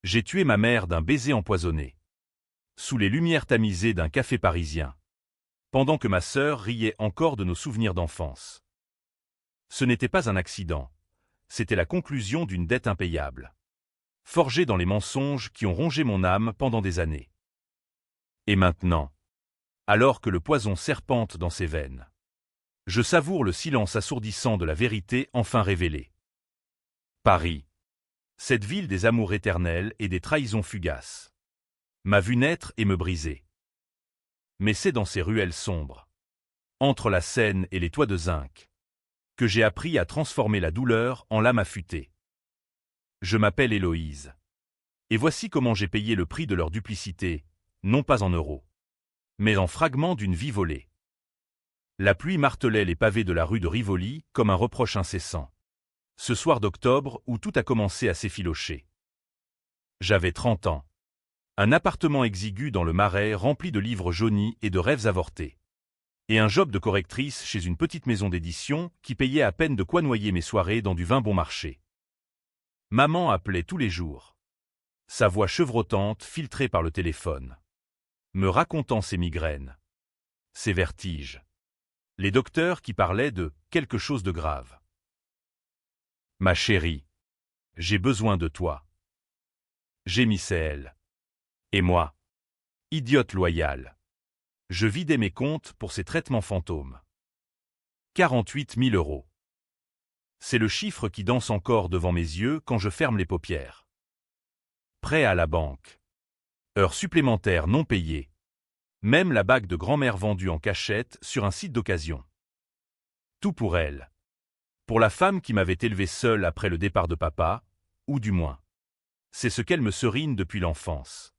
J'ai tué ma mère d'un baiser empoisonné. Sous les lumières tamisées d'un café parisien. Pendant que ma sœur riait encore de nos souvenirs d'enfance. Ce n'était pas un accident. C'était la conclusion d'une dette impayable. Forgée dans les mensonges qui ont rongé mon âme pendant des années. Et maintenant, alors que le poison serpente dans ses veines, je savoure le silence assourdissant de la vérité enfin révélée. Paris. Cette ville des amours éternels et des trahisons fugaces. M'a vu naître et me briser. Mais c'est dans ces ruelles sombres, entre la Seine et les toits de zinc, que j'ai appris à transformer la douleur en lame affûtée. Je m'appelle Héloïse. Et voici comment j'ai payé le prix de leur duplicité, non pas en euros, mais en fragments d'une vie volée. La pluie martelait les pavés de la rue de Rivoli comme un reproche incessant. Ce soir d'octobre où tout a commencé à s'effilocher. J'avais 30 ans. Un appartement exigu dans le Marais rempli de livres jaunis et de rêves avortés. Et un job de correctrice chez une petite maison d'édition qui payait à peine de quoi noyer mes soirées dans du vin bon marché. Maman appelait tous les jours. Sa voix chevrotante filtrée par le téléphone. Me racontant ses migraines. Ses vertiges. Les docteurs qui parlaient de quelque chose de grave. Ma chérie. J'ai besoin de toi. Gémissait elle. Et moi. Idiote loyale. Je vidais mes comptes pour ces traitements fantômes. 48 000 €. C'est le chiffre qui danse encore devant mes yeux quand je ferme les paupières. Prêt à la banque. Heures supplémentaires non payées. Même la bague de grand-mère vendue en cachette sur un site d'occasion. Tout pour elle. Pour la femme qui m'avait élevé seule après le départ de papa, ou du moins. C'est ce qu'elle me serine depuis l'enfance.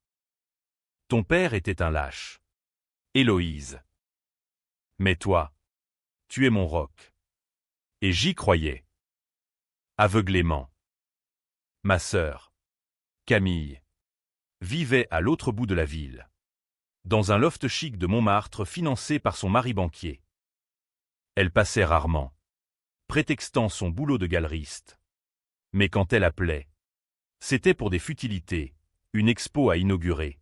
Ton père était un lâche. Héloïse. Mais toi, tu es mon roc. Et j'y croyais. Aveuglément. Ma sœur, Camille, vivait à l'autre bout de la ville. Dans un loft chic de Montmartre financé par son mari banquier. Elle passait rarement, prétextant son boulot de galeriste. Mais quand elle appelait, c'était pour des futilités, une expo à inaugurer.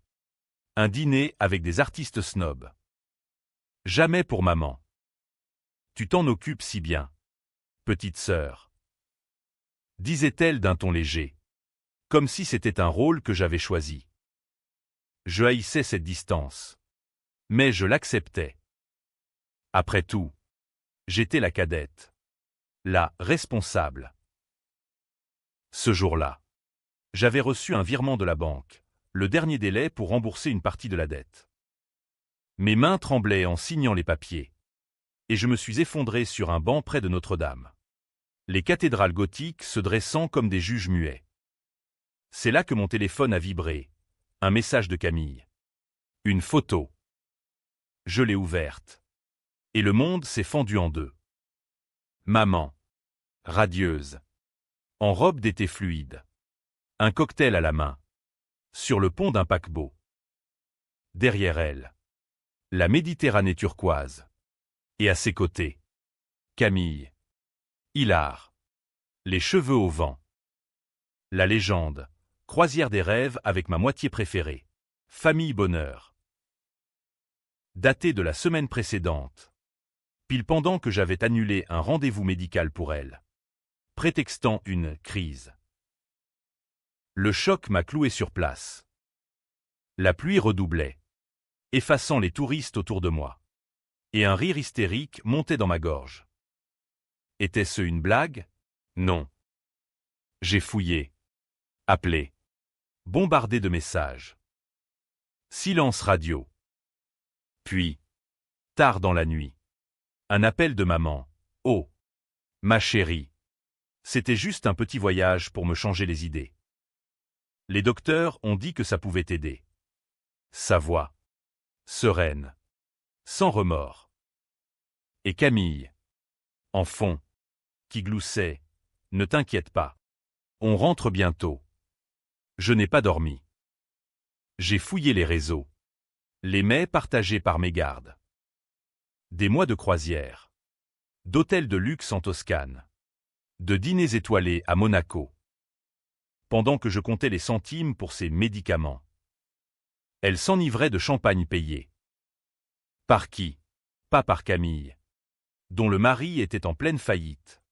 Un dîner avec des artistes snobs. Jamais pour maman. Tu t'en occupes si bien, petite sœur. Disait-elle d'un ton léger, comme si c'était un rôle que j'avais choisi. Je haïssais cette distance. Mais je l'acceptais. Après tout, j'étais la cadette. La responsable. Ce jour-là, j'avais reçu un virement de la banque, le dernier délai pour rembourser une partie de la dette. Mes mains tremblaient en signant les papiers. Et je me suis effondré sur un banc près de Notre-Dame. Les cathédrales gothiques se dressant comme des juges muets. C'est là que mon téléphone a vibré. Un message de Camille. Une photo. Je l'ai ouverte. Et le monde s'est fendu en deux. Maman. Radieuse. En robe d'été fluide. Un cocktail à la main. Sur le pont d'un paquebot. Derrière elle. La Méditerranée turquoise. Et à ses côtés. Camille. Hilar. Les cheveux au vent. La légende. Croisière des rêves avec ma moitié préférée. Famille bonheur. Daté de la semaine précédente. Pile pendant que j'avais annulé un rendez-vous médical pour elle. Prétextant une crise. Le choc m'a cloué sur place. La pluie redoublait, effaçant les touristes autour de moi. Et un rire hystérique montait dans ma gorge. Était-ce une blague? Non. J'ai fouillé. Appelé. Bombardé de messages. Silence radio. Puis, tard dans la nuit. Un appel de maman. Oh, ma chérie. C'était juste un petit voyage pour me changer les idées. Les docteurs ont dit que ça pouvait aider. Sa voix. Sereine. Sans remords. Et Camille. En fond. Qui gloussait. Ne t'inquiète pas. On rentre bientôt. Je n'ai pas dormi. J'ai fouillé les réseaux. Les mets partagés par mes gardes. Des mois de croisière. D'hôtels de luxe en Toscane. De dîners étoilés à Monaco. pendant que je comptais les centimes pour ses médicaments. Elle s'enivrait de champagne payé. Par qui? Pas par Camille, dont le mari était en pleine faillite,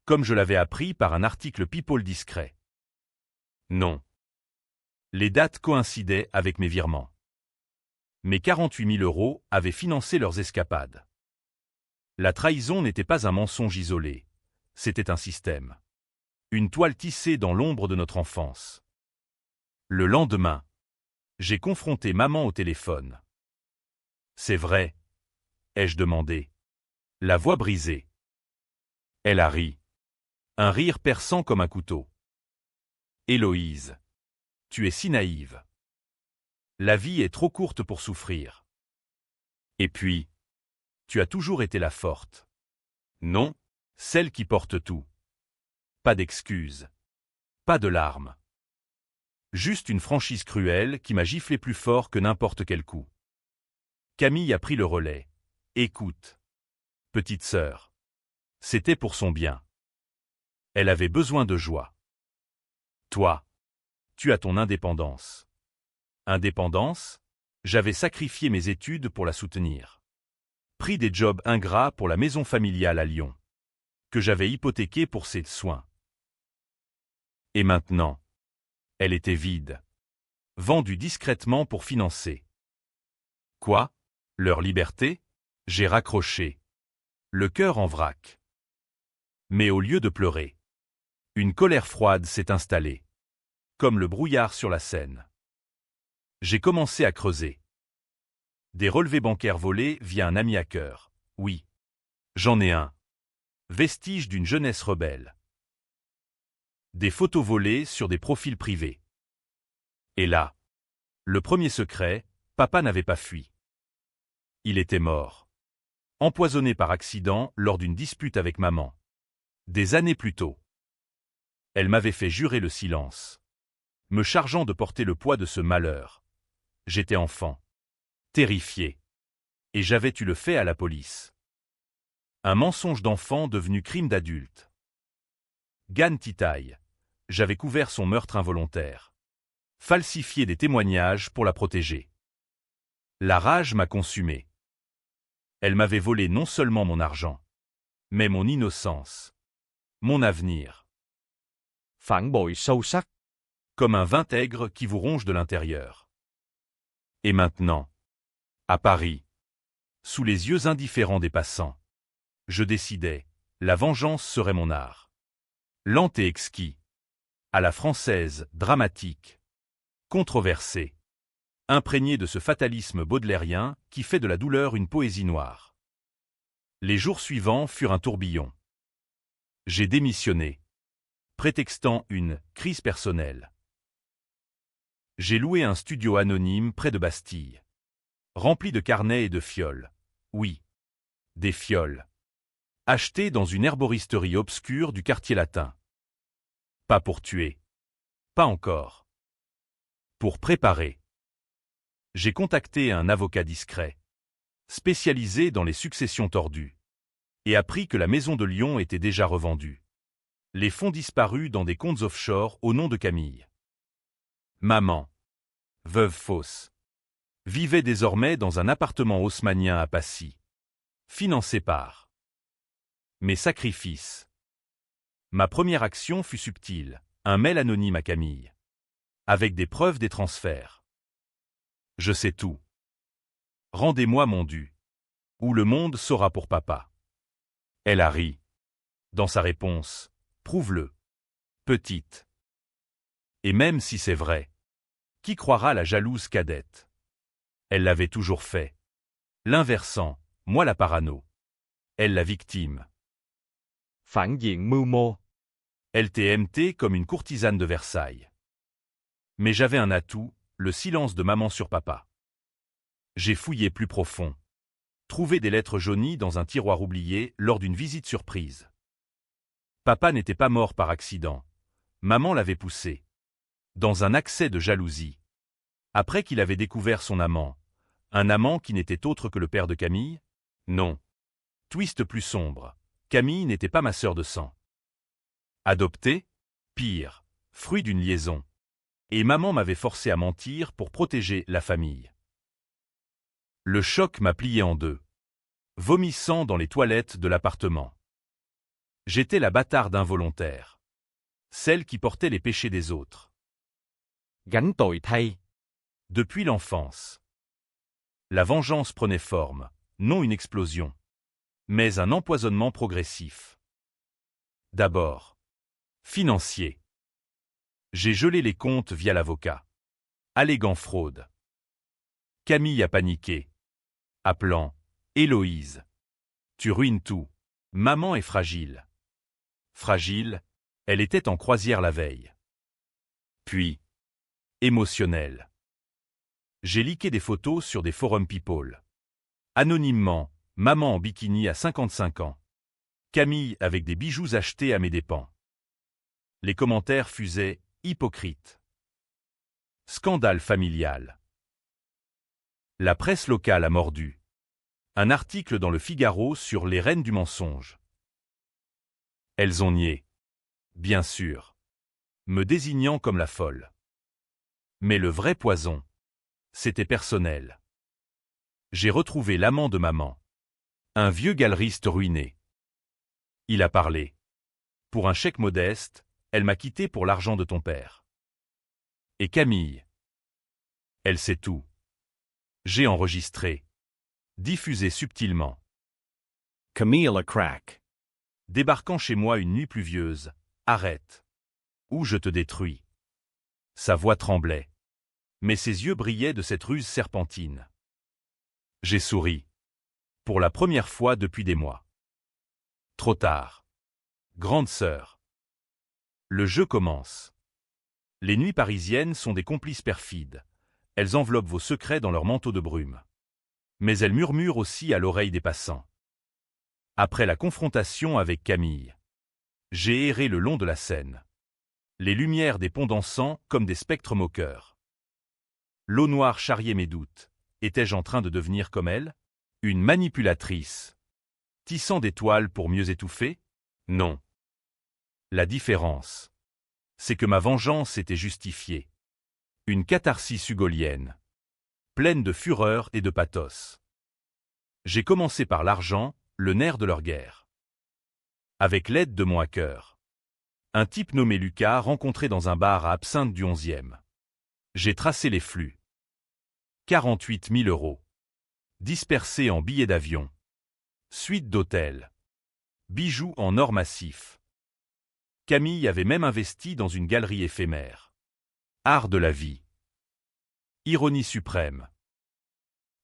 comme je l'avais appris par un article People discret. Non. Les dates coïncidaient avec mes virements. Mes 48 000 € avaient financé leurs escapades. La trahison n'était pas un mensonge isolé, c'était un système. Une toile tissée dans l'ombre de notre enfance. Le lendemain, j'ai confronté maman au téléphone. C'est vrai, ai-je demandé, la voix brisée. Elle a ri. Un rire perçant comme un couteau. Héloïse, tu es si naïve. La vie est trop courte pour souffrir. Et puis, tu as toujours été la forte. Non, celle qui porte tout. Pas d'excuses. Pas de larmes. Juste une franchise cruelle qui m'a giflé plus fort que n'importe quel coup. Camille a pris le relais. Écoute. Petite sœur. C'était pour son bien. Elle avait besoin de joie. Toi, tu as ton indépendance. Indépendance? J'avais sacrifié mes études pour la soutenir. Pris des jobs ingrats pour la maison familiale à Lyon, que j'avais hypothéquée pour ses soins. Et maintenant, elle était vide. Vendue discrètement pour financer. Quoi? Leur liberté? J'ai raccroché. Le cœur en vrac. Mais au lieu de pleurer, une colère froide s'est installée. Comme le brouillard sur la Seine. J'ai commencé à creuser. Des relevés bancaires volés via un ami hacker. Oui. J'en ai un. Vestige d'une jeunesse rebelle. Des photos volées sur des profils privés. Et là, le premier secret, papa n'avait pas fui. Il était mort. Empoisonné par accident lors d'une dispute avec maman. Des années plus tôt. Elle m'avait fait jurer le silence. Me chargeant de porter le poids de ce malheur. J'étais enfant. Terrifié. Et j'avais eu le fait à la police. Un mensonge d'enfant devenu crime d'adulte. Gan Titaï. J'avais couvert son meurtre involontaire. Falsifié des témoignages pour la protéger. La rage m'a consumé. Elle m'avait volé non seulement mon argent, mais mon innocence. Mon avenir. Phản bội sâu sắc. Comme un vintègre qui vous ronge de l'intérieur. Et maintenant, à Paris, sous les yeux indifférents des passants, je décidai, la vengeance serait mon art. Lent et exquis, à la française, dramatique, controversé, imprégné de ce fatalisme baudelairien qui fait de la douleur une poésie noire. Les jours suivants furent un tourbillon. J'ai démissionné, prétextant une crise personnelle. J'ai loué un studio anonyme près de Bastille, rempli de carnets et de fioles. Oui, des fioles. Achetées dans une herboristerie obscure du quartier latin. Pas pour tuer. Pas encore. Pour préparer. J'ai contacté un avocat discret, spécialisé dans les successions tordues, et appris que la maison de Lyon était déjà revendue. Les fonds disparus dans des comptes offshore au nom de Camille. Maman, veuve fausse, vivait désormais dans un appartement haussmannien à Passy, financé par mes sacrifices. Ma première action fut subtile, un mail anonyme à Camille, avec des preuves des transferts. Je sais tout. Rendez-moi mon dû, ou le monde saura pour papa. Elle a ri. Dans sa réponse, prouve-le. Petite. Et même si c'est vrai, qui croira la jalouse cadette? Elle l'avait toujours fait. L'inversant, moi la parano. Elle la victime. Phản diện mưu mô. LTMT comme une courtisane de Versailles. Mais j'avais un atout, le silence de maman sur papa. J'ai fouillé plus profond. Trouvé des lettres jaunies dans un tiroir oublié lors d'une visite surprise. Papa n'était pas mort par accident. Maman l'avait poussé. Dans un accès de jalousie. Après qu'il avait découvert son amant. Un amant qui n'était autre que le père de Camille? Non. Twist plus sombre. Camille n'était pas ma sœur de sang. Adoptée? Pire. fruit d'une liaison. Et maman m'avait forcé à mentir pour protéger la famille. Le choc m'a plié en deux, vomissant dans les toilettes de l'appartement. J'étais la bâtarde involontaire, celle qui portait les péchés des autres. Gánh tội thay. Depuis l'enfance, la vengeance prenait forme, non une explosion, mais un empoisonnement progressif. D'abord, financier. J'ai gelé les comptes via l'avocat, alléguant fraude. Camille a paniqué, appelant « Héloïse, tu ruines tout, maman est fragile ». Fragile, elle était en croisière la veille. Puis, émotionnelle. J'ai liqué des photos sur des forums people. Anonymement, maman en bikini à 55 ans. Camille avec des bijoux achetés à mes dépens. Les commentaires fusaient hypocrites. Scandale familial. La presse locale a mordu. Un article dans le Figaro sur les reines du mensonge. Elles ont nié. Bien sûr. Me désignant comme la folle. Mais le vrai poison, c'était personnel. J'ai retrouvé l'amant de maman. Un vieux galeriste ruiné. Il a parlé. Pour un chèque modeste, elle m'a quitté pour l'argent de ton père. Et Camille. Elle sait tout. J'ai enregistré. Diffusé subtilement. Camille a crack. Débarquant chez moi une nuit pluvieuse. Arrête. Ou je te détruis. Sa voix tremblait. Mais ses yeux brillaient de cette ruse serpentine. J'ai souri. Pour la première fois depuis des mois. Trop tard. Grande sœur. Le jeu commence. Les nuits parisiennes sont des complices perfides. Elles enveloppent vos secrets dans leur manteau de brume. Mais elles murmurent aussi à l'oreille des passants. Après la confrontation avec Camille, j'ai erré le long de la Seine. Les lumières des ponts dansant comme des spectres moqueurs. L'eau noire charriait mes doutes. Étais-je en train de devenir comme elle? Une manipulatrice. Tissant des toiles pour mieux étouffer? Non. La différence, c'est que ma vengeance était justifiée. Une catharsis hugolienne, pleine de fureur et de pathos. J'ai commencé par l'argent, le nerf de leur guerre. Avec l'aide de mon hacker. Un type nommé Lucas rencontré dans un bar à Absinthe du 11e. J'ai tracé les flux. 48 000 €. Dispersés en billets d'avion. Suite d'hôtels. Bijoux en or massif. Camille avait même investi dans une galerie éphémère. Art de la vie. Ironie suprême.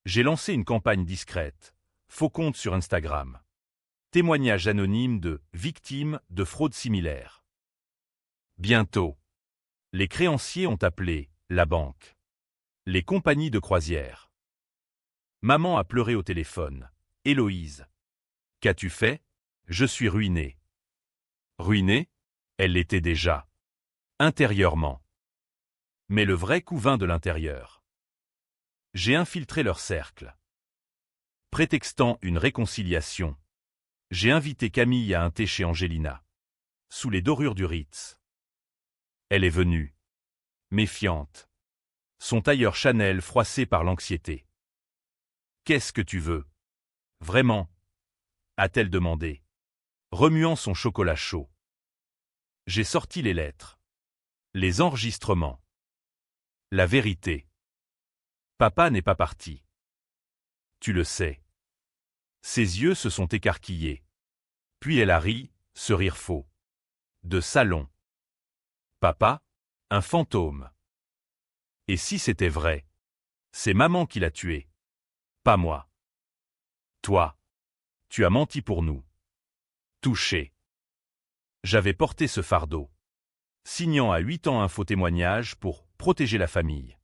J'ai lancé une campagne discrète. Faux compte sur Instagram. Témoignages anonymes de victimes de fraudes similaires. Bientôt, les créanciers ont appelé la banque. Les compagnies de croisière. Maman a pleuré au téléphone. Héloïse. Qu'as-tu fait? Je suis ruinée. Ruinée? Elle l'était déjà. Intérieurement. Mais le vrai coup vint de l'intérieur. J'ai infiltré leur cercle. Prétextant une réconciliation, j'ai invité Camille à un thé chez Angelina, sous les dorures du Ritz. Elle est venue. Méfiante. Son tailleur Chanel froissé par l'anxiété. « Qu'est-ce que tu veux? Vraiment ?» a-t-elle demandé, remuant son chocolat chaud. J'ai sorti les lettres. Les enregistrements. La vérité. Papa n'est pas parti. Tu le sais. Ses yeux se sont écarquillés. Puis elle a ri, ce rire faux. De salon. Papa? Un fantôme. Et si c'était vrai? C'est maman qui l'a tué. Pas moi. Toi. Tu as menti pour nous. Touché. J'avais porté ce fardeau. Signant à 8 ans un faux témoignage pour protéger la famille.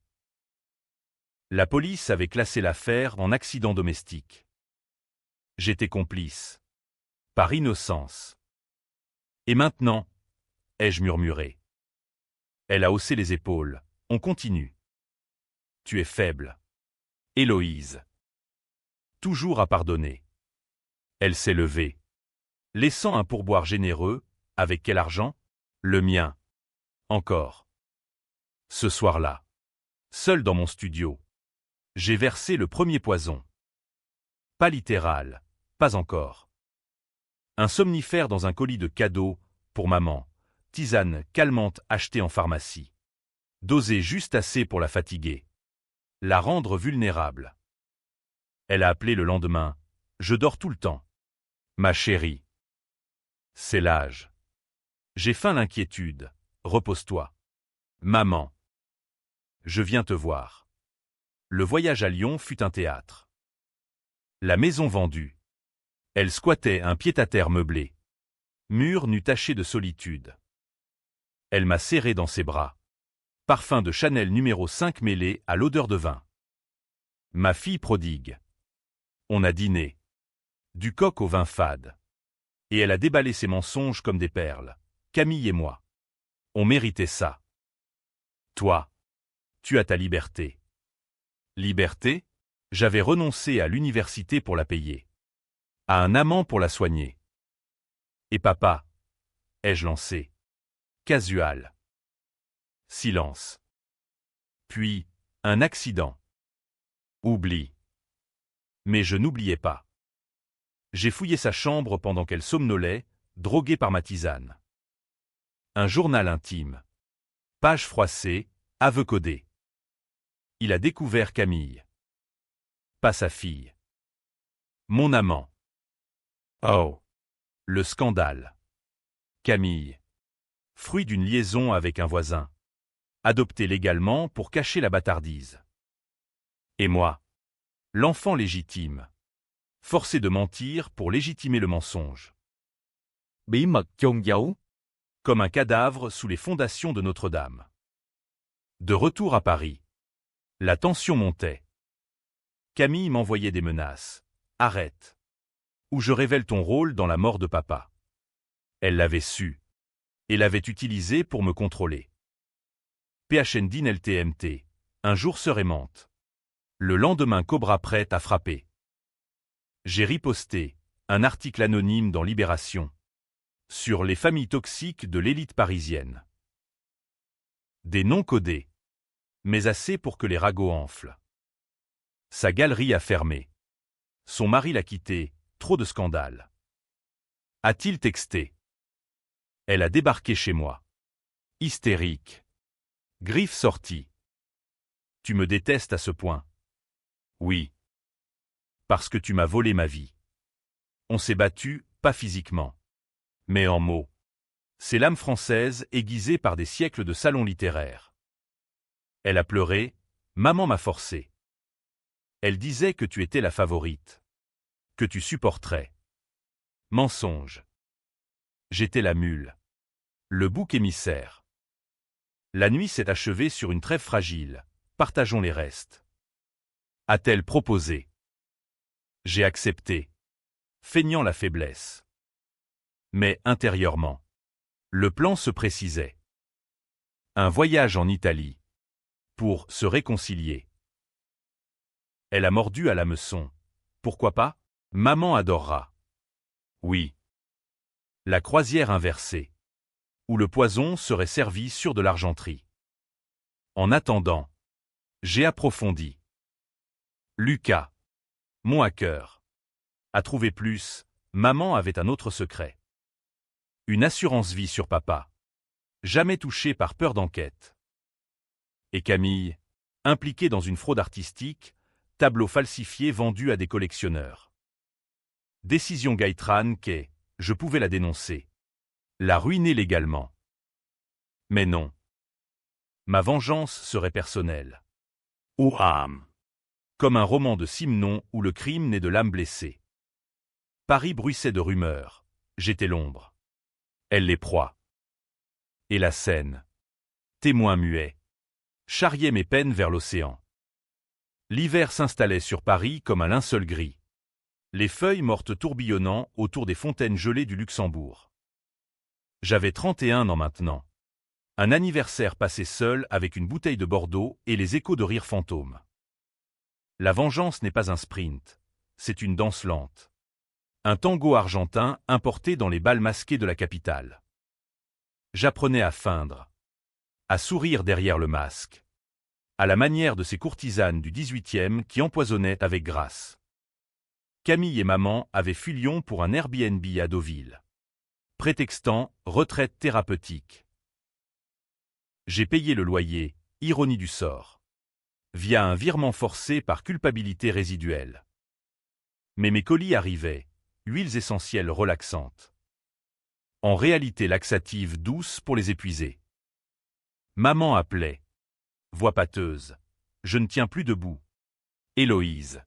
La police avait classé l'affaire en accident domestique. J'étais complice. Par innocence. Et maintenant, ai-je murmuré. Elle a haussé les épaules. On continue. Tu es faible. Héloïse. Toujours à pardonner. Elle s'est levée. Laissant un pourboire généreux, avec quel argent? Le mien. Encore. Ce soir-là, seul dans mon studio, j'ai versé le premier poison. Pas littéral, pas encore. Un somnifère dans un colis de cadeaux, pour maman, tisane calmante achetée en pharmacie. Dosée juste assez pour la fatiguer. La rendre vulnérable. Elle a appelé le lendemain. Je dors tout le temps. Ma chérie. C'est l'âge. J'ai faim, l'inquiétude. Repose-toi. Maman. Je viens te voir. Le voyage à Lyon fut un théâtre. La maison vendue. Elle squattait un pied-à-terre meublé. Mur nu taché de solitude. Elle m'a serré dans ses bras. Parfum de Chanel numéro 5 mêlé à l'odeur de vin. Ma fille prodigue. On a dîné. Du coq au vin fade. Et elle a déballé ses mensonges comme des perles. Camille et moi. On méritait ça. Toi. Tu as ta liberté. Liberté? J'avais renoncé à l'université pour la payer. À un amant pour la soigner. Et papa? Ai-je lancé? Casual. Silence. Puis, un accident. Oubli. Mais je n'oubliais pas. J'ai fouillé sa chambre pendant qu'elle somnolait, droguée par ma tisane. Un journal intime. Page froissée, aveu codé. Il a découvert Camille. Pas sa fille. Mon amant. Oh. Le scandale. Camille. Fruit d'une liaison avec un voisin. Adopté légalement pour cacher la bâtardise. Et moi. L'enfant légitime. Forcé de mentir pour légitimer le mensonge. Bí mật chôn giấu. Comme un cadavre sous les fondations de Notre-Dame. De retour à Paris. La tension montait. Camille m'envoyait des menaces. Arrête. Ou je révèle ton rôle dans la mort de papa. Elle l'avait su. Et l'avait utilisé pour me contrôler. PHND LTMT. Un jour sœur aimante. Le lendemain Cobra prête à frapper. J'ai riposté. Un article anonyme dans Libération. Sur les familles toxiques de l'élite parisienne. Des noms codés. Mais assez pour que les ragots enflent. Sa galerie a fermé. Son mari l'a quitté, trop de scandales. A-t-il texté? Elle a débarqué chez moi. Hystérique. Griffe sortie. Tu me détestes à ce point? Oui. Parce que tu m'as volé ma vie. On s'est battu, pas physiquement. Mais en mots. C'est l'âme française aiguisée par des siècles de salons littéraires. Elle a pleuré, maman m'a forcé. Elle disait que tu étais la favorite. Que tu supporterais. Mensonge. J'étais la mule. Le bouc émissaire. La nuit s'est achevée sur une trêve fragile. Partageons les restes. A-t-elle proposé? J'ai accepté. Feignant la faiblesse. Mais intérieurement. Le plan se précisait. Un voyage en Italie. Pour se réconcilier. Elle a mordu à l'hameçon. Pourquoi pas? Maman adorera. Oui. La croisière inversée. Où le poison serait servi sur de l'argenterie. En attendant. J'ai approfondi. Lucas. Mon hacker. A trouvé plus, maman avait un autre secret. Une assurance vie sur papa. Jamais touché par peur d'enquête. Et Camille, impliquée dans une fraude artistique, tableau falsifié vendu à des collectionneurs. Décision Gaitran qu'est, je pouvais la dénoncer. La ruiner légalement. Mais non. Ma vengeance serait personnelle. Ouham. Comme un roman de Simenon où le crime naît de l'âme blessée. Paris bruissait de rumeurs. J'étais l'ombre. Elle les proies. Et la Seine, témoin muet, charriait mes peines vers l'océan. L'hiver s'installait sur Paris comme un linceul gris. Les feuilles mortes tourbillonnant autour des fontaines gelées du Luxembourg. J'avais 31 ans maintenant. Un anniversaire passé seul avec une bouteille de Bordeaux et les échos de rire fantômes. La vengeance n'est pas un sprint, c'est une danse lente. Un tango argentin importé dans les bals masqués de la capitale. J'apprenais à feindre. à sourire derrière le masque, à la manière de ces courtisanes du XVIIIe qui empoisonnaient avec grâce. Camille et maman avaient fui Lyon pour un Airbnb à Deauville, prétextant retraite thérapeutique. J'ai payé le loyer, ironie du sort, via un virement forcé par culpabilité résiduelle. Mais mes colis arrivaient, huiles essentielles relaxantes. En réalité laxative douce pour les épuisés. Maman appelait. Voix pâteuse. Je ne tiens plus debout. Héloïse.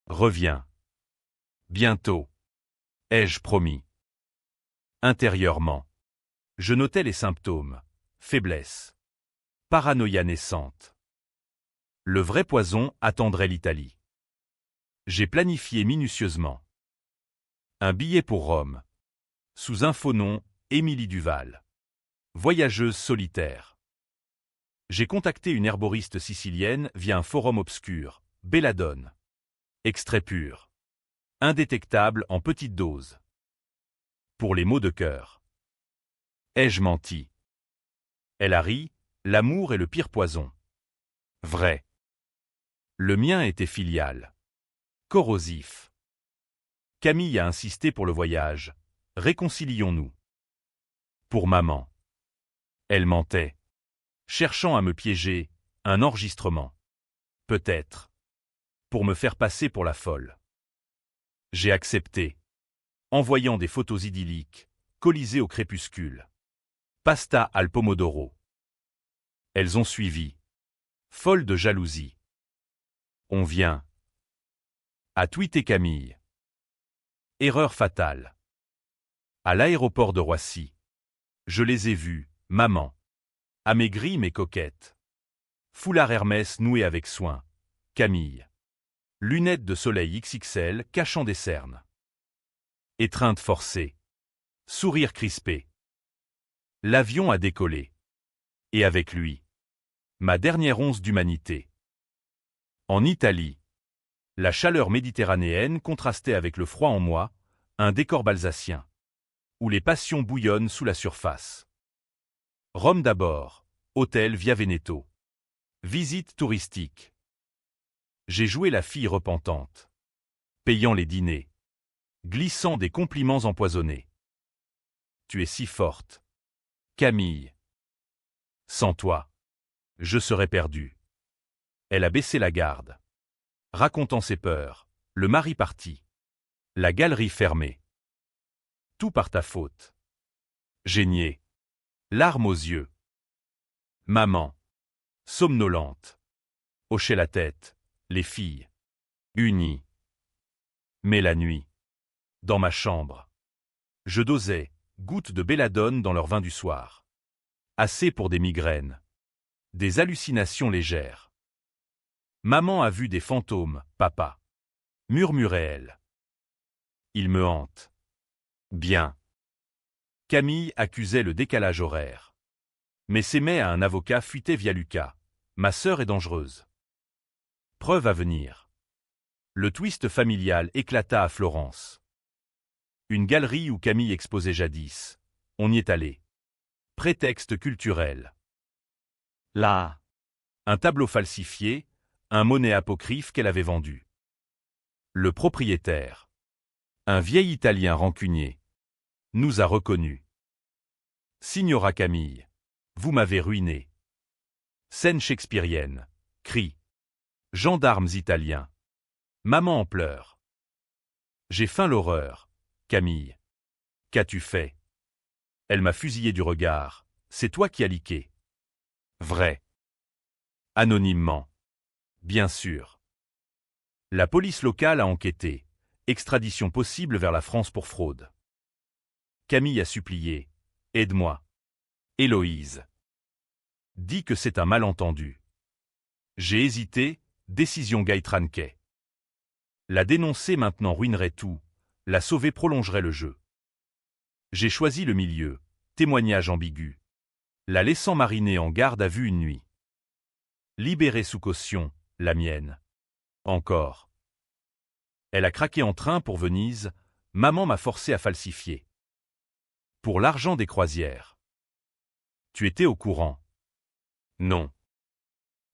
Reviens. Bientôt. Ai-je promis. Intérieurement. Je notais les symptômes. Faiblesse. Paranoïa naissante. Le vrai poison attendrait l'Italie. J'ai planifié minutieusement. Un billet pour Rome. Sous un faux nom, Émilie Duval. Voyageuse solitaire. J'ai contacté une herboriste sicilienne via un forum obscur, Belladone. Extrait pur. Indétectable en petite dose. Pour les maux de cœur. Ai-je menti? Elle a ri, l'amour est le pire poison. Vrai. Le mien était filial. Corrosif. Camille a insisté pour le voyage. Réconcilions-nous. Pour maman. Elle mentait. Cherchant à me piéger, un enregistrement. Peut-être. Pour me faire passer pour la folle. J'ai accepté. Envoyant des photos idylliques, colisées au crépuscule. Pasta al pomodoro. Elles ont suivi. Folles de jalousie. On vient. A tweeté Camille. Erreur fatale. À l'aéroport de Roissy. Je les ai vus, maman. Amaigrie mais coquette. Foulard Hermès noué avec soin. Camille. Lunettes de soleil XXL cachant des cernes. Étreinte forcée. Sourire crispé. L'avion a décollé. Et avec lui. Ma dernière once d'humanité. En Italie. La chaleur méditerranéenne contrastait avec le froid en moi, un décor balsacien. Où les passions bouillonnent sous la surface. Rome d'abord, hôtel Via Veneto. Visite touristique. J'ai joué la fille repentante. Payant les dîners. Glissant des compliments empoisonnés. Tu es si forte. Camille. Sans toi. Je serais perdu. Elle a baissé la garde. Racontant ses peurs, le mari parti. La galerie fermée. Tout par ta faute. J'ai nié. Larmes aux yeux. Maman. Somnolente. Hochait la tête. Les filles. Unies. Mais la nuit. Dans ma chambre. Je dosais, gouttes de belladone dans leur vin du soir. Assez pour des migraines. Des hallucinations légères. Maman a vu des fantômes, papa. Murmurait-elle. Ils me hantent. Bien. Camille accusait le décalage horaire. Mais s'aimait à un avocat fuité via Lucas. Ma sœur est dangereuse. Preuve à venir. Le twist familial éclata à Florence. Une galerie où Camille exposait jadis. On y est allé. Prétexte culturel. Là. Un tableau falsifié, un monnaie apocryphe qu'elle avait vendu. Le propriétaire. Un vieil Italien rancunier. Nous a reconnus. Signora Camille. Vous m'avez ruiné. Scène shakespearienne. Cri. Gendarmes italiens. Maman en pleurs. J'ai faim l'horreur. Camille. Qu'as-tu fait? Elle m'a fusillé du regard. C'est toi qui as liqué. Vrai. Anonymement. Bien sûr. La police locale a enquêté. Extradition possible vers la France pour fraude. Camille a supplié. Aide-moi. Héloïse. Dis que c'est un malentendu. J'ai hésité, décision Gaitranquet. La dénoncer maintenant ruinerait tout, la sauver prolongerait le jeu. J'ai choisi le milieu, témoignage ambigu. La laissant mariner en garde à vue une nuit. Libérée sous caution, la mienne. Encore. Elle a craqué en train pour Venise, maman m'a forcé à falsifier. Pour l'argent des croisières. Tu étais au courant. Non.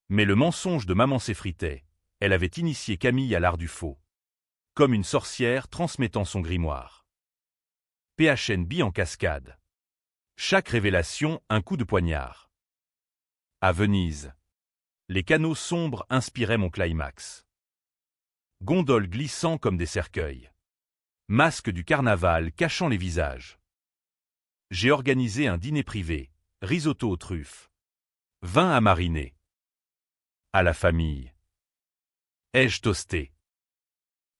Mais le mensonge de maman s'effritait. Elle avait initié Camille à l'art du faux. Comme une sorcière transmettant son grimoire. PHNB en cascade. Chaque révélation un coup de poignard. À Venise. Les canaux sombres inspiraient mon climax. Gondoles glissant comme des cercueils. Masques du carnaval cachant les visages. J'ai organisé un dîner privé, risotto aux truffes. Vin à mariner. À la famille. Ai-je toasté?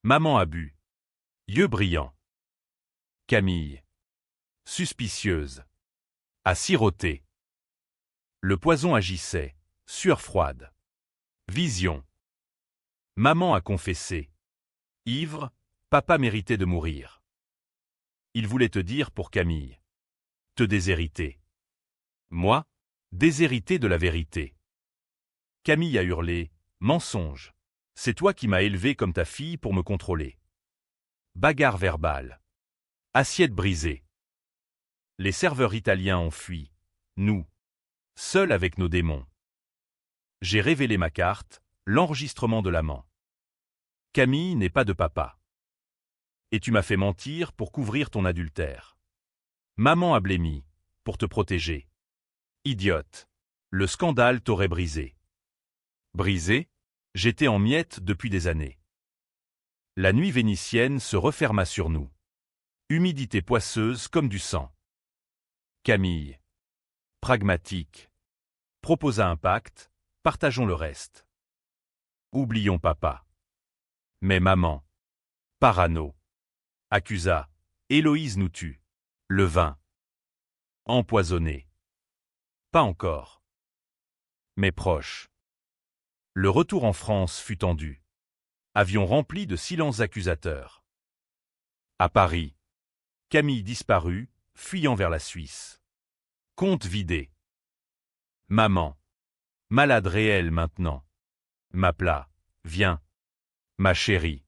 Maman a bu. Yeux brillants. Camille. Suspicieuse. A siroté. Le poison agissait, sueur froide. Vision. Maman a confessé. Ivre, papa méritait de mourir. Il voulait te dire pour Camille. Te déshériter. Moi, déshérité de la vérité. Camille a hurlé. Mensonge. C'est toi qui m'as élevé comme ta fille pour me contrôler. Bagarre verbale. Assiette brisée. Les serveurs italiens ont fui. Nous. Seuls avec nos démons. J'ai révélé ma carte, l'enregistrement de l'amant. Camille n'est pas de papa. Et tu m'as fait mentir pour couvrir ton adultère. Maman a blêmi, pour te protéger. Idiote. Le scandale t'aurait brisé. Brisé? J'étais en miettes depuis des années. La nuit vénitienne se referma sur nous. Humidité poisseuse comme du sang. Camille. Pragmatique. Proposa un pacte, partageons le reste. Oublions papa. Mais maman. Parano. Accusa. Héloïse nous tue. Le vin. Empoisonné. Pas encore. Mais proche. Le retour en France fut tendu. Avion rempli de silences accusateurs. À Paris. Camille disparut, fuyant vers la Suisse. Compte vidé. Maman. Malade réelle maintenant. M'appela. Viens. Ma chérie.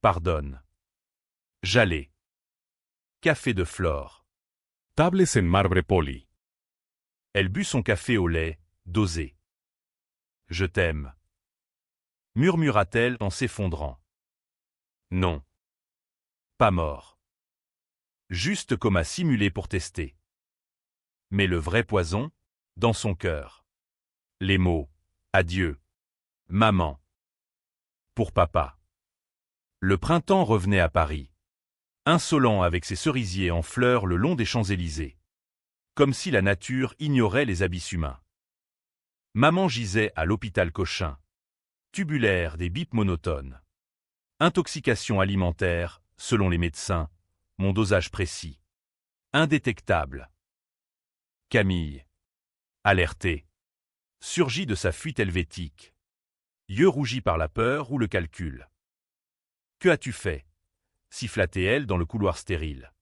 Pardonne. J'allais. Café de Flore. Tables en marbre poli. Elle but son café au lait, dosé. Je t'aime. Murmura-t-elle en s'effondrant. Non. Pas mort. Juste coma simulé pour tester. Mais le vrai poison, dans son cœur. Les mots. Adieu. Maman. Pour papa. Le printemps revenait à Paris. Insolent avec ses cerisiers en fleurs le long des Champs-Élysées. Comme si la nature ignorait les abysses humains. Maman gisait à l'hôpital Cochin. Tubulaire des bips monotones. Intoxication alimentaire, selon les médecins, mon dosage précis. Indétectable. Camille. Alertée. Surgit de sa fuite helvétique. Yeux rougis par la peur ou le calcul. Que as-tu fait? Siffla-t-elle dans le couloir stérile.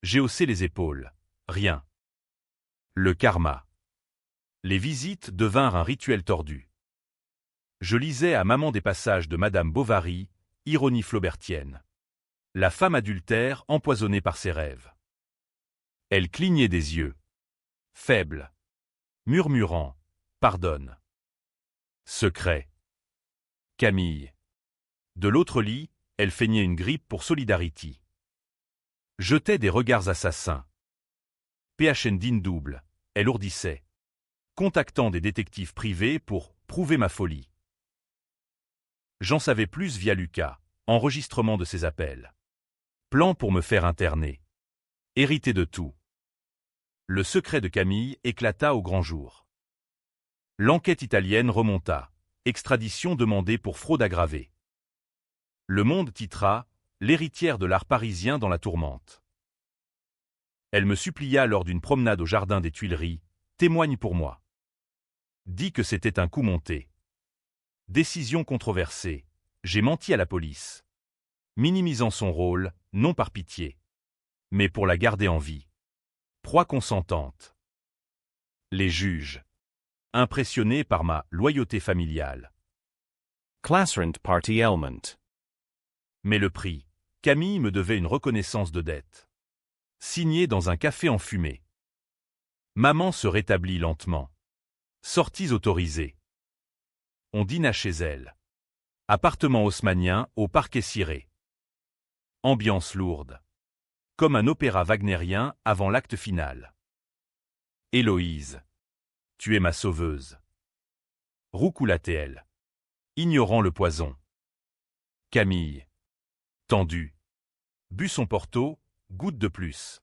J'ai haussé les épaules. Rien. Le karma. Les visites devinrent un rituel tordu. Je lisais à maman des passages de Madame Bovary, ironie flaubertienne. La femme adultère empoisonnée par ses rêves. Elle clignait des yeux. Faible. Murmurant. Pardonne. Secret. Camille. De l'autre lit, elle feignait une grippe pour Solidarity. Jetait des regards assassins. PHND double, elle ourdissait. Contactant des détectives privés pour prouver ma folie. J'en savais plus via Lucas, enregistrement de ses appels. Plan pour me faire interner. Hérité de tout. Le secret de Camille éclata au grand jour. L'enquête italienne remonta. Extradition demandée pour fraude aggravée. Le Monde titra « L'héritière de l'art parisien dans la tourmente ». Elle me supplia lors d'une promenade au jardin des Tuileries, témoigne pour moi. Dit que c'était un coup monté. Décision controversée, j'ai menti à la police. Minimisant son rôle, non par pitié, mais pour la garder en vie. Proie consentante. Les juges. Impressionnés par ma loyauté familiale. Classrent party element. Mais le prix, Camille me devait une reconnaissance de dette. Signée dans un café enfumé. Maman se rétablit lentement. Sorties autorisées. On dîna chez elle. Appartement haussmannien au parquet ciré. Ambiance lourde. Comme un opéra wagnérien avant l'acte final. Héloïse. Tu es ma sauveuse. Roucoula-t-elle. Ignorant le poison. Camille. Tendu. Bu son porto, goutte de plus.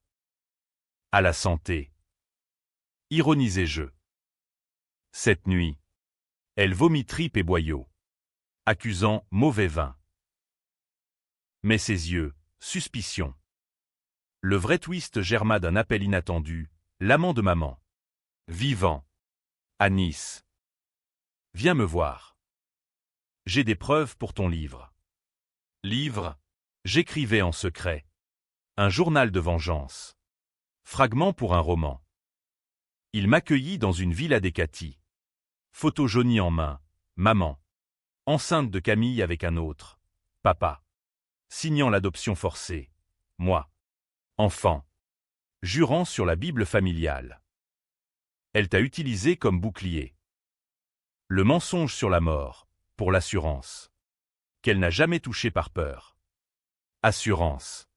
À la santé. Ironisez-je. Cette nuit. Elle vomit tripes et boyaux. Accusant mauvais vin. Mais ses yeux, suspicion. Le vrai twist germa d'un appel inattendu, l'amant de maman. Vivant. À Nice. Viens me voir. J'ai des preuves pour ton livre. Livre. J'écrivais en secret. Un journal de vengeance. Fragment pour un roman. Il m'accueillit dans une villa d'Hécatie. Photo jaunie en main. Maman. Enceinte de Camille avec un autre. Papa. Signant l'adoption forcée. Moi. Enfant. Jurant sur la Bible familiale. Elle t'a utilisé comme bouclier. Le mensonge sur la mort, pour l'assurance. Qu'elle n'a jamais touché par peur. Assurance.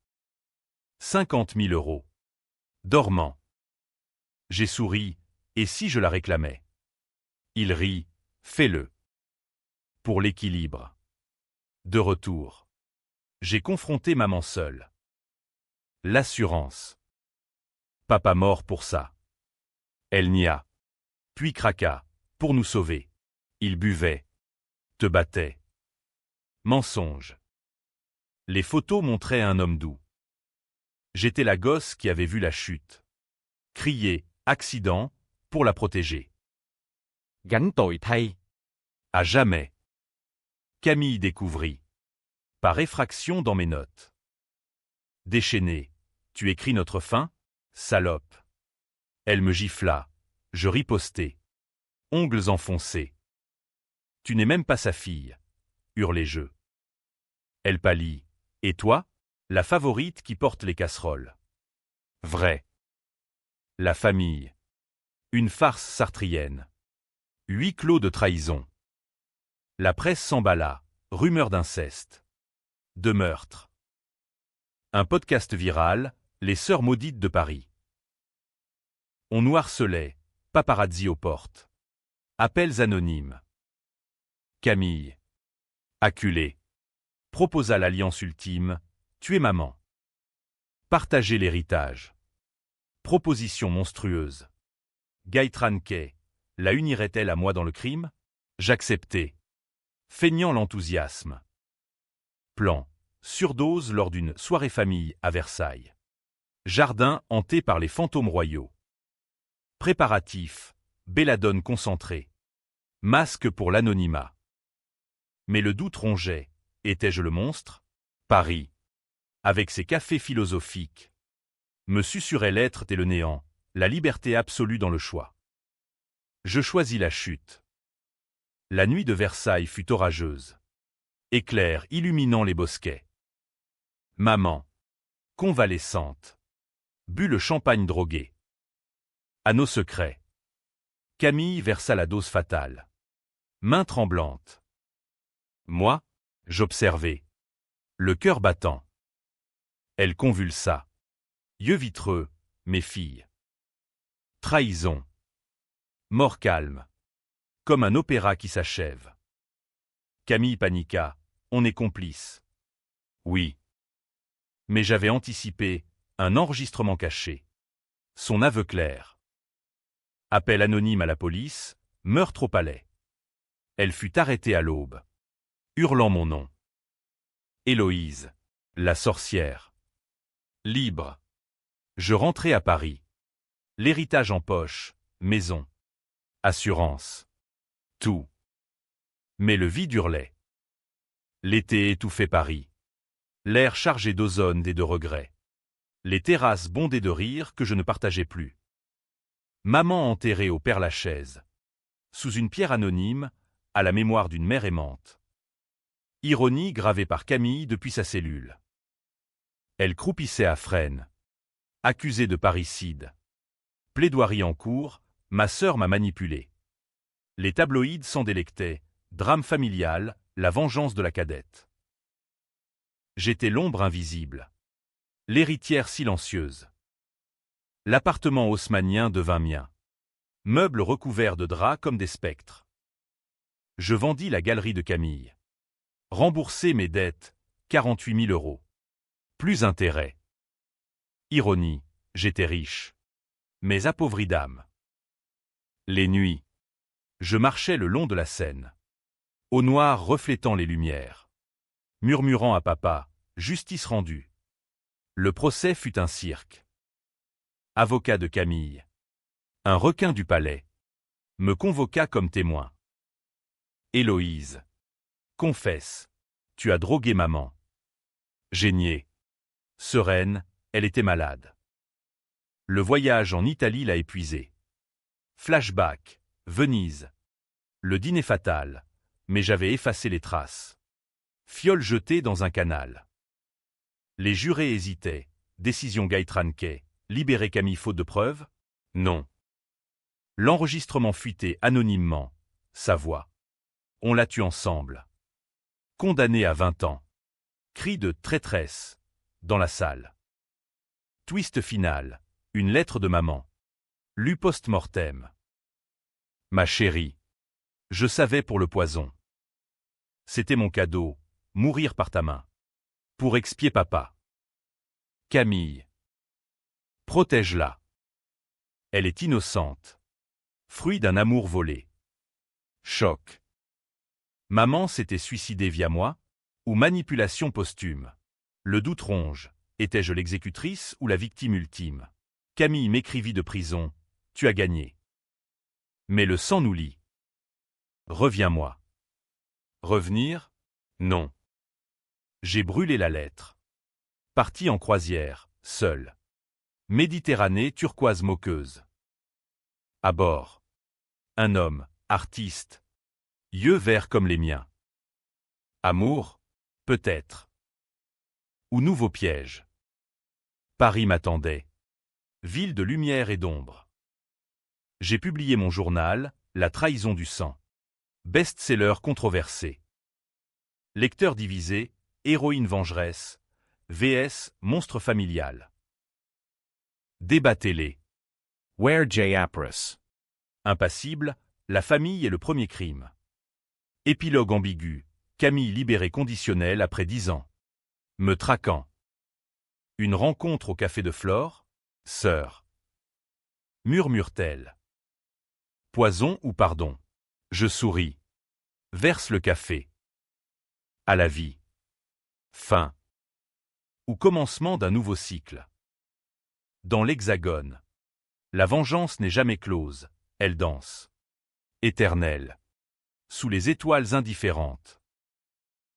50 000 €. Dormant. J'ai souri, et si je la réclamais? Il rit, fais-le. Pour l'équilibre. De retour. J'ai confronté maman seule. L'assurance. Papa mort pour ça. Elle nia. Puis craqua, pour nous sauver. Il buvait. Te battait. Mensonge. Les photos montraient un homme doux. J'étais la gosse qui avait vu la chute. Crier, accident, pour la protéger. Gánh tội thay. À jamais. Camille découvrit. Par effraction dans mes notes. Déchaîné. Tu écris notre fin? Salope. Elle me gifla. Je ripostai. Ongles enfoncés. Tu n'es même pas sa fille. Hurlai-je. Elle pâlit. Et toi? La favorite qui porte les casseroles. Vrai. La famille. Une farce sartrienne. Huis clos de trahison. La presse s'emballa. Rumeur d'inceste. De meurtre. Un podcast viral, les sœurs maudites de Paris. On nous harcelait, paparazzi aux portes. Appels anonymes. Camille. Acculée. Proposa l'alliance ultime, tuer maman. Partager l'héritage. Proposition monstrueuse. Gaëtran Kay, la unirait-elle à moi dans le crime? J'acceptais. Feignant l'enthousiasme. Plan. Surdose lors d'une soirée famille à Versailles. Jardin hanté par les fantômes royaux. Préparatifs. Belladone concentrée. Masque pour l'anonymat. Mais le doute rongeait. Étais-je le monstre? Paris. Avec ses cafés philosophiques. Me susurrait l'être et le néant, la liberté absolue dans le choix. Je choisis la chute. La nuit de Versailles fut orageuse. Éclairs illuminant les bosquets. Maman. Convalescente. But le champagne drogué. À nos secrets. Camille versa la dose fatale. Main tremblante. Moi, j'observais. Le cœur battant. Elle convulsa. Yeux vitreux, mes filles. Trahison. Mort calme. Comme un opéra qui s'achève. Camille paniqua. On est complices. Oui. Mais j'avais anticipé un enregistrement caché. Son aveu clair. Appel anonyme à la police, meurtre au palais. Elle fut arrêtée à l'aube. Hurlant mon nom. Héloïse. La sorcière. Libre. Je rentrai à Paris. L'héritage en poche, maison. Assurance. Tout. Mais le vide hurlait. L'été étouffait Paris. L'air chargé d'ozone et de regrets. Les terrasses bondées de rire que je ne partageais plus. Maman enterrée au Père-Lachaise. Sous une pierre anonyme, à la mémoire d'une mère aimante. Ironie gravée par Camille depuis sa cellule. Elle croupissait à Fresnes. Accusée de parricide. Plaidoirie en cours, ma sœur m'a manipulé. Les tabloïds s'en délectaient. Drame familial, la vengeance de la cadette. J'étais l'ombre invisible. L'héritière silencieuse. L'appartement haussmannien devint mien. Meubles recouverts de draps comme des spectres. Je vendis la galerie de Camille. Rembourser mes dettes, 48 000 €. Plus intérêt. Ironie, j'étais riche. Mais appauvri d'âme. Les nuits. Je marchais le long de la Seine. Au noir reflétant les lumières. Murmurant à papa, justice rendue. Le procès fut un cirque. Avocat de Camille. Un requin du palais. Me convoqua comme témoin. Héloïse. Confesse. Tu as drogué maman. J'ai nié. Sereine, elle était malade. Le voyage en Italie l'a épuisée. Flashback. Venise. Le dîner fatal. Mais j'avais effacé les traces. Fiole jetée dans un canal. Les jurés hésitaient. Décision Gaitranquet. Libérer Camille faute de preuves? Non. L'enregistrement fuité anonymement. Sa voix. On l'a tue ensemble. Condamné à 20 ans. Cri de traîtresse. Dans la salle. Twist final. Une lettre de maman. Lue post-mortem. Ma chérie. Je savais pour le poison. C'était mon cadeau. Mourir par ta main. Pour expier papa. Camille. Protège-la. Elle est innocente. Fruit d'un amour volé. Choc. Maman s'était suicidée via moi? Ou manipulation posthume? Le doute ronge. Étais-je l'exécutrice ou la victime ultime? Camille m'écrivit de prison. Tu as gagné. Mais le sang nous lie. Reviens-moi. Revenir? Non. J'ai brûlé la lettre. Parti en croisière, seul. Méditerranée turquoise moqueuse. À bord. Un homme, artiste. Yeux verts comme les miens. Amour? Peut-être. Ou nouveau piège. Paris m'attendait. Ville de lumière et d'ombre. J'ai publié mon journal, La trahison du sang. Best-seller controversé. Lecteur divisé, héroïne vengeresse, vs monstre familial. Débat télé. Where J. Apris. Impassible, la famille est le premier crime. Épilogue ambigu, Camille libérée conditionnelle après 10 ans. Me traquant. Une rencontre au café de Flore? Sœur. Murmure-t-elle. Poison ou pardon? Je souris. Verse le café. À la vie. Fin. Ou commencement d'un nouveau cycle. Dans l'hexagone. La vengeance n'est jamais close, elle danse. Éternelle. Sous les étoiles indifférentes.